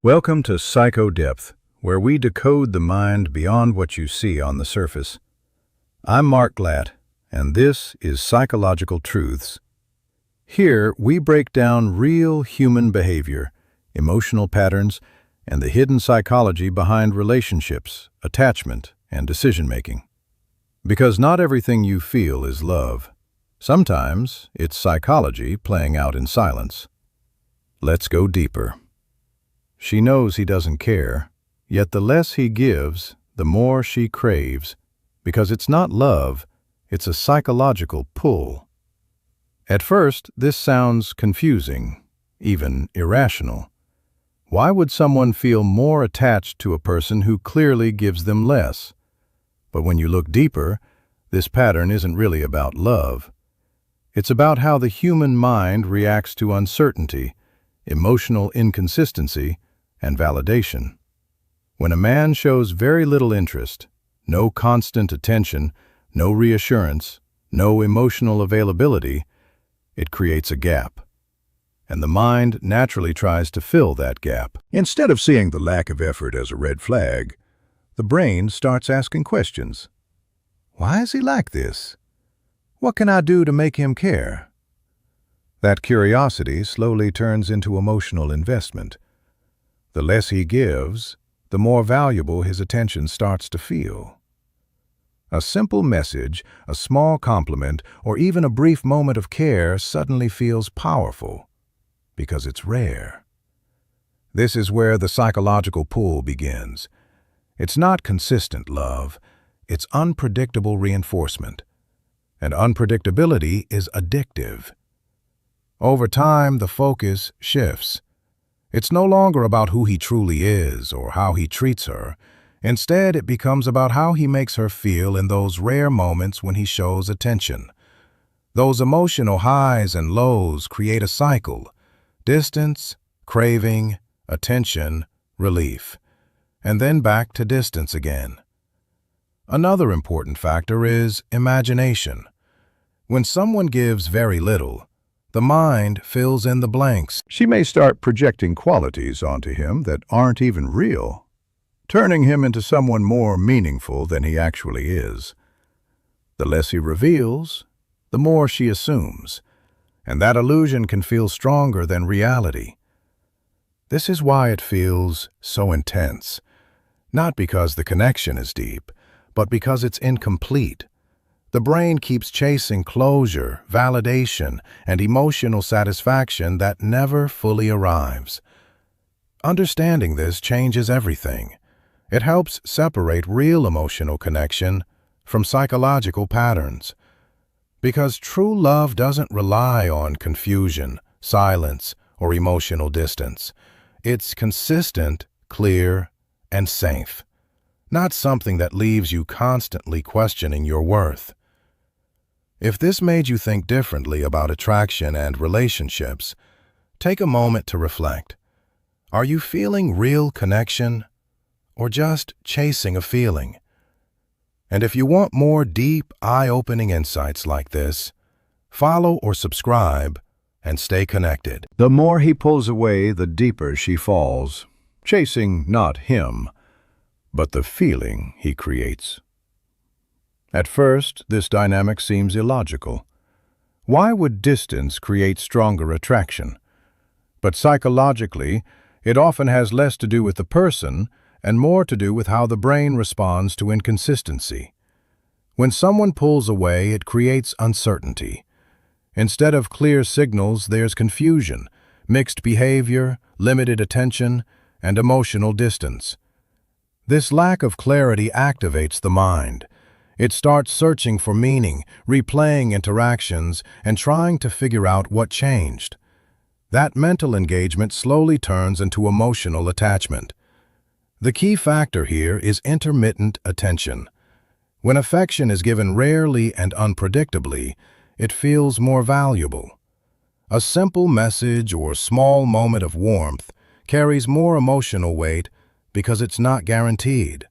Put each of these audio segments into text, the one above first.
Welcome to Psycho Depth, where we decode the mind beyond what you see on the surface. I'm Mark Glatt, and this is Psychological Truths. Here, we break down real human behavior, emotional patterns, and the hidden psychology behind relationships, attachment, and decision-making. Because not everything you feel is love. Sometimes it's psychology playing out in silence. Let's go deeper. She knows he doesn't care, yet the less he gives, the more she craves, because it's not love, it's a psychological pull. At first, this sounds confusing, even irrational. Why would someone feel more attached to a person who clearly gives them less? But when you look deeper, this pattern isn't really about love. It's about how the human mind reacts to uncertainty, emotional inconsistency, and validation. When a man shows very little interest, no constant attention, no reassurance, no emotional availability, it creates a gap. And the mind naturally tries to fill that gap. Instead of seeing the lack of effort as a red flag, the brain starts asking questions. Why is he like this? What can I do to make him care? That curiosity slowly turns into emotional investment. The less he gives, the more valuable his attention starts to feel. A simple message, a small compliment, or even a brief moment of care suddenly feels powerful, because it's rare. This is where the psychological pull begins. It's not consistent love, it's unpredictable reinforcement. And unpredictability is addictive. Over time, the focus shifts. It's no longer about who he truly is or how he treats her. Instead, it becomes about how he makes her feel in those rare moments when he shows attention. Those emotional highs and lows create a cycle: distance, craving, attention, relief, and then back to distance again. Another important factor is imagination. When someone gives very little, the mind fills in the blanks. She may start projecting qualities onto him that aren't even real, turning him into someone more meaningful than he actually is. The less he reveals, the more she assumes, and that illusion can feel stronger than reality. This is why it feels so intense, not because the connection is deep, but because it's incomplete. The brain keeps chasing closure, validation, and emotional satisfaction that never fully arrives. Understanding this changes everything. It helps separate real emotional connection from psychological patterns. Because true love doesn't rely on confusion, silence, or emotional distance. It's consistent, clear, and safe. Not something that leaves you constantly questioning your worth. If this made you think differently about attraction and relationships, take a moment to reflect. Are you feeling real connection, or just chasing a feeling? And if you want more deep, eye-opening insights like this, follow or subscribe and stay connected. The more he pulls away, the deeper she falls, chasing not him, but the feeling he creates. At first, this dynamic seems illogical. Why would distance create stronger attraction? But psychologically, it often has less to do with the person and more to do with how the brain responds to inconsistency. When someone pulls away, it creates uncertainty. Instead of clear signals, there's confusion, mixed behavior, limited attention, and emotional distance. This lack of clarity activates the mind. It starts searching for meaning, replaying interactions, and trying to figure out what changed. That mental engagement slowly turns into emotional attachment. The key factor here is intermittent attention. When affection is given rarely and unpredictably, it feels more valuable. A simple message or small moment of warmth carries more emotional weight because it's not guaranteed.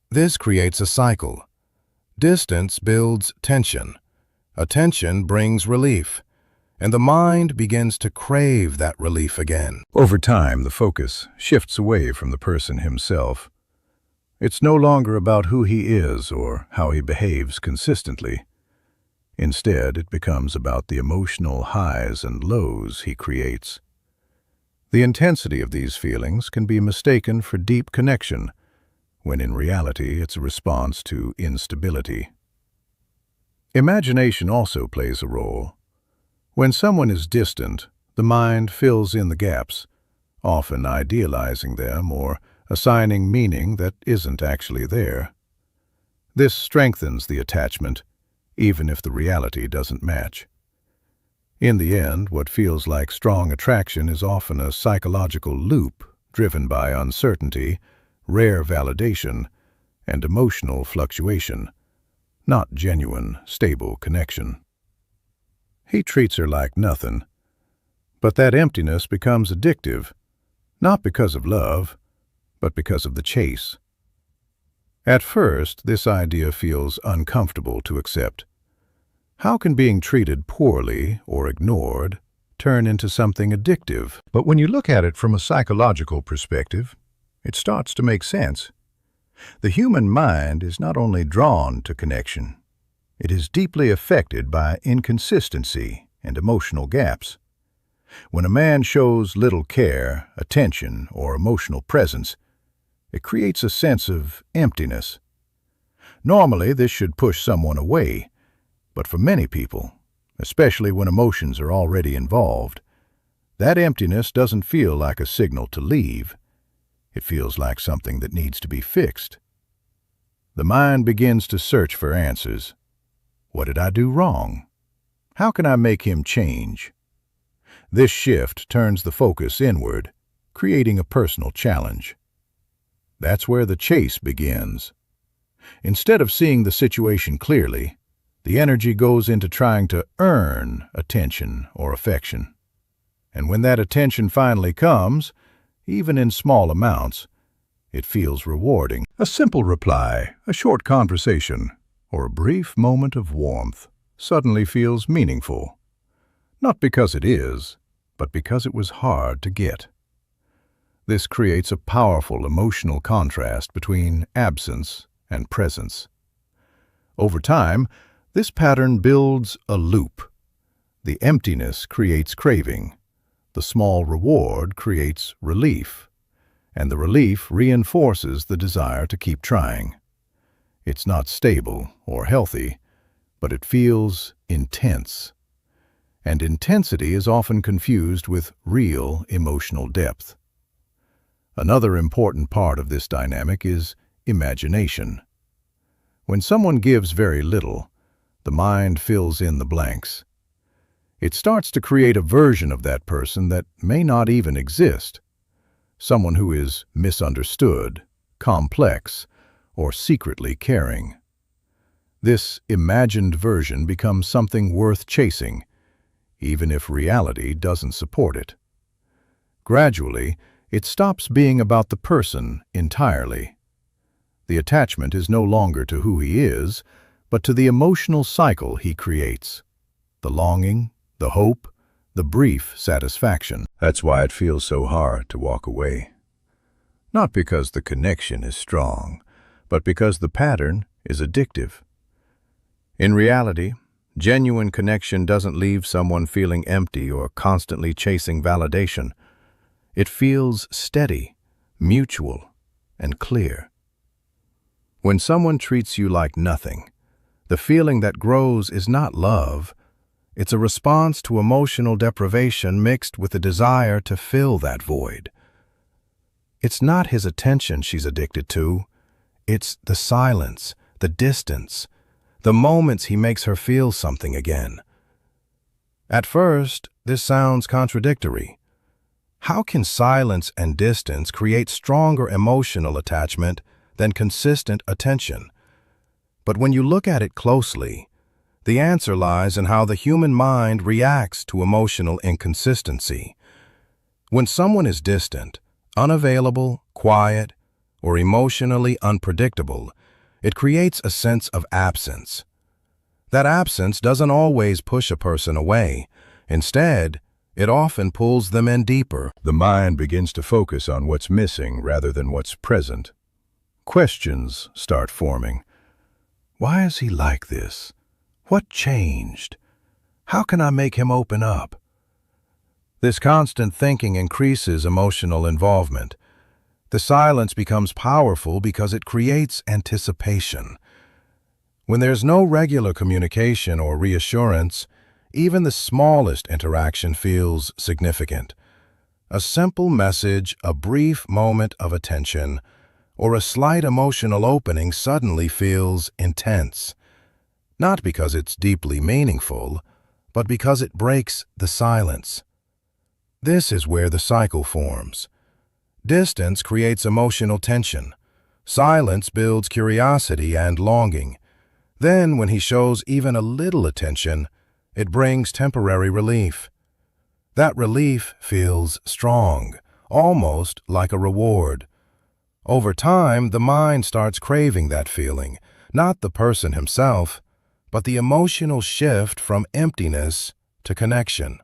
This creates a cycle. Distance builds tension. Attention brings relief. and the mind begins to crave that relief again. Over time, the focus shifts away from the person himself. It's no longer about who he is or how he behaves consistently. Instead, it becomes about the emotional highs and lows he creates. The intensity of these feelings can be mistaken for deep connection, when in reality it's a response to instability. Imagination also plays a role. When someone is distant, the mind fills in the gaps, often idealizing them or assigning meaning that isn't actually there. This strengthens the attachment, even if the reality doesn't match. In the end, what feels like strong attraction is often a psychological loop driven by uncertainty, rare validation, and emotional fluctuation, not genuine, stable connection. He treats her like nothing, but that emptiness becomes addictive, not because of love, but because of the chase. At first, this idea feels uncomfortable to accept. How can being treated poorly or ignored turn into something addictive? But when you look at it from a psychological perspective, it starts to make sense. The human mind is not only drawn to connection, it is deeply affected by inconsistency and emotional gaps. When a man shows little care, attention, or emotional presence, it creates a sense of emptiness. Normally, this should push someone away, but for many people, especially when emotions are already involved, that emptiness doesn't feel like a signal to leave. It feels like something that needs to be fixed. The mind begins to search for answers. What did I do wrong? How can I make him change? This shift turns the focus inward, creating a personal challenge. That's where the chase begins. Instead of seeing the situation clearly, the energy goes into trying to earn attention or affection. And when that attention finally comes, even in small amounts, it feels rewarding. A simple reply, a short conversation, or a brief moment of warmth suddenly feels meaningful. Not because it is, but because it was hard to get. This creates a powerful emotional contrast between absence and presence. Over time, this pattern builds a loop. The emptiness creates craving, the small reward creates relief, and the relief reinforces the desire to keep trying. It's not stable or healthy, but it feels intense. And intensity is often confused with real emotional depth. Another important part of this dynamic is imagination. When someone gives very little, the mind fills in the blanks. It starts to create a version of that person that may not even exist. Someone who is misunderstood, complex, or secretly caring. This imagined version becomes something worth chasing, even if reality doesn't support it. Gradually, it stops being about the person entirely. The attachment is no longer to who he is, but to the emotional cycle he creates. The longing, the hope, the brief satisfaction. That's why it feels so hard to walk away. Not because the connection is strong, but because the pattern is addictive. In reality, genuine connection doesn't leave someone feeling empty or constantly chasing validation. It feels steady, mutual, and clear. When someone treats you like nothing, the feeling that grows is not love. It's a response to emotional deprivation mixed with a desire to fill that void. It's not his attention she's addicted to. It's the silence, the distance, the moments he makes her feel something again. At first, this sounds contradictory. How can silence and distance create stronger emotional attachment than consistent attention? But when you look at it closely, the answer lies in how the human mind reacts to emotional inconsistency. When someone is distant, unavailable, quiet, or emotionally unpredictable, it creates a sense of absence. That absence doesn't always push a person away. Instead, it often pulls them in deeper. The mind begins to focus on what's missing rather than what's present. Questions start forming. Why is he like this? What changed? How can I make him open up? This constant thinking increases emotional involvement. The silence becomes powerful because it creates anticipation. When there's no regular communication or reassurance, even the smallest interaction feels significant. A simple message, a brief moment of attention, or a slight emotional opening suddenly feels intense. Not because it's deeply meaningful, but because it breaks the silence. This is where the cycle forms. Distance creates emotional tension. Silence builds curiosity and longing. Then, when he shows even a little attention, it brings temporary relief. That relief feels strong, almost like a reward. Over time, the mind starts craving that feeling, not the person himself, but the emotional shift from emptiness to connection.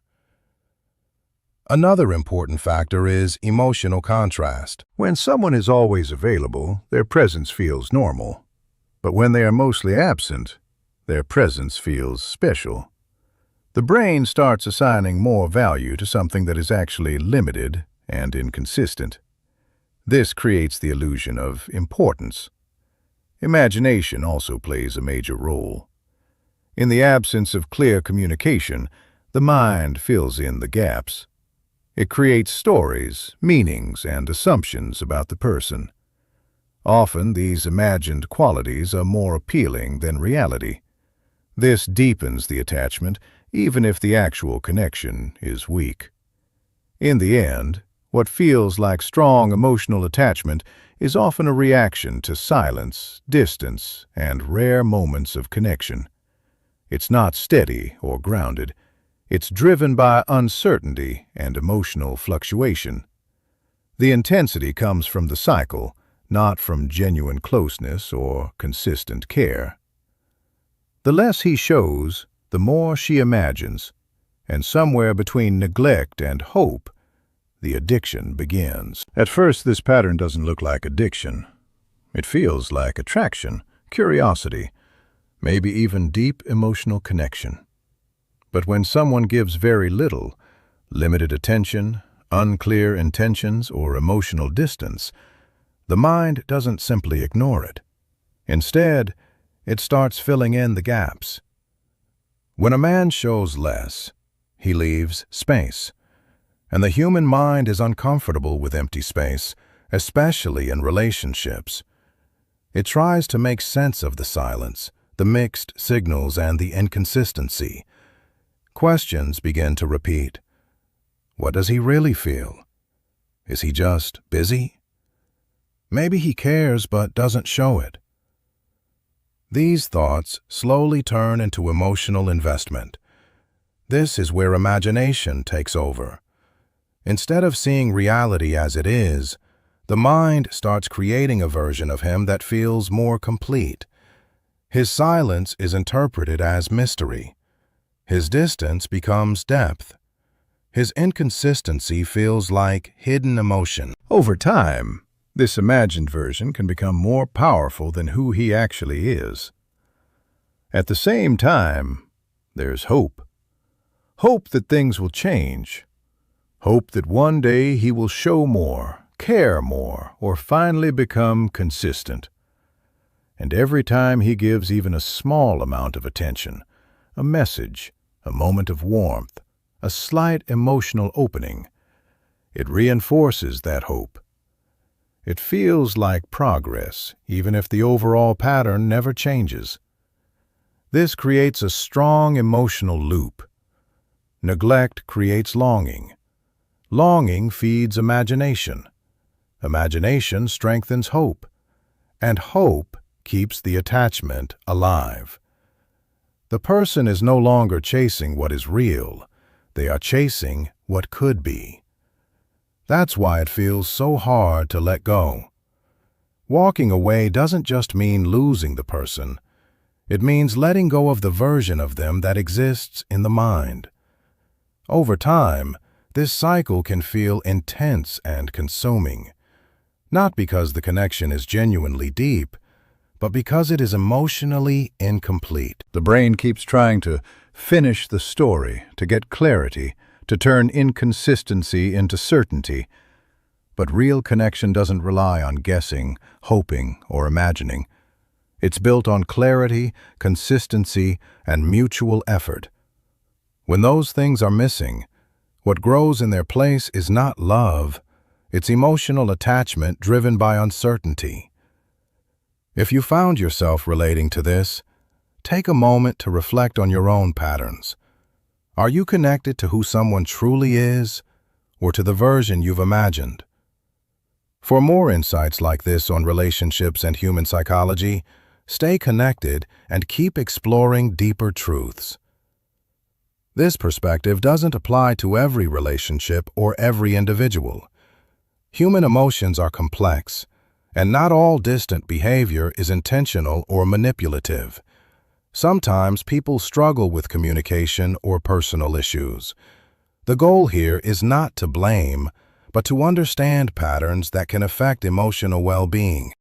Another important factor is emotional contrast. When someone is always available, their presence feels normal. But when they are mostly absent, their presence feels special. The brain starts assigning more value to something that is actually limited and inconsistent. This creates the illusion of importance. Imagination also plays a major role. In the absence of clear communication, the mind fills in the gaps. It creates stories, meanings, and assumptions about the person. Often, these imagined qualities are more appealing than reality. This deepens the attachment, even if the actual connection is weak. In the end, what feels like strong emotional attachment is often a reaction to silence, distance, and rare moments of connection. It's not steady or grounded. It's driven by uncertainty and emotional fluctuation. The intensity comes from the cycle, not from genuine closeness or consistent care. The less he shows, the more she imagines, and somewhere between neglect and hope, the addiction begins. At first, this pattern doesn't look like addiction. It feels like attraction, curiosity, maybe even deep emotional connection. But when someone gives very little, limited attention, unclear intentions, or emotional distance, the mind doesn't simply ignore it. Instead, it starts filling in the gaps. When a man shows less, he leaves space. And the human mind is uncomfortable with empty space, especially in relationships. It tries to make sense of the silence, the mixed signals, and the inconsistency. Questions begin to repeat. What does he really feel? Is he just busy? Maybe he cares but doesn't show it. These thoughts slowly turn into emotional investment. This is where imagination takes over. Instead of seeing reality as it is, the mind starts creating a version of him that feels more complete. His silence is interpreted as mystery. His distance becomes depth. His inconsistency feels like hidden emotion. Over time, this imagined version can become more powerful than who he actually is. At the same time, there's hope. Hope that things will change. Hope that one day he will show more, care more, or finally become consistent. And every time he gives even a small amount of attention, a message, a moment of warmth, a slight emotional opening, it reinforces that hope. It feels like progress, even if the overall pattern never changes. This creates a strong emotional loop. Neglect creates longing. Longing feeds imagination. Imagination strengthens hope. And hope keeps the attachment alive. The person is no longer chasing what is real. They are chasing what could be. That's why it feels so hard to let go. Walking away doesn't just mean losing the person. It means letting go of the version of them that exists in the mind. Over time, this cycle can feel intense and consuming, not because the connection is genuinely deep, but because it is emotionally incomplete. The brain keeps trying to finish the story, to get clarity, to turn inconsistency into certainty. But real connection doesn't rely on guessing, hoping, or imagining. It's built on clarity, consistency, and mutual effort. When those things are missing, what grows in their place is not love, it's emotional attachment driven by uncertainty. If you found yourself relating to this, take a moment to reflect on your own patterns. Are you connected to who someone truly is, or to the version you've imagined? For more insights like this on relationships and human psychology, stay connected and keep exploring deeper truths. This perspective doesn't apply to every relationship or every individual. Human emotions are complex, and not all distant behavior is intentional or manipulative. Sometimes people struggle with communication or personal issues. The goal here is not to blame, but to understand patterns that can affect emotional well-being.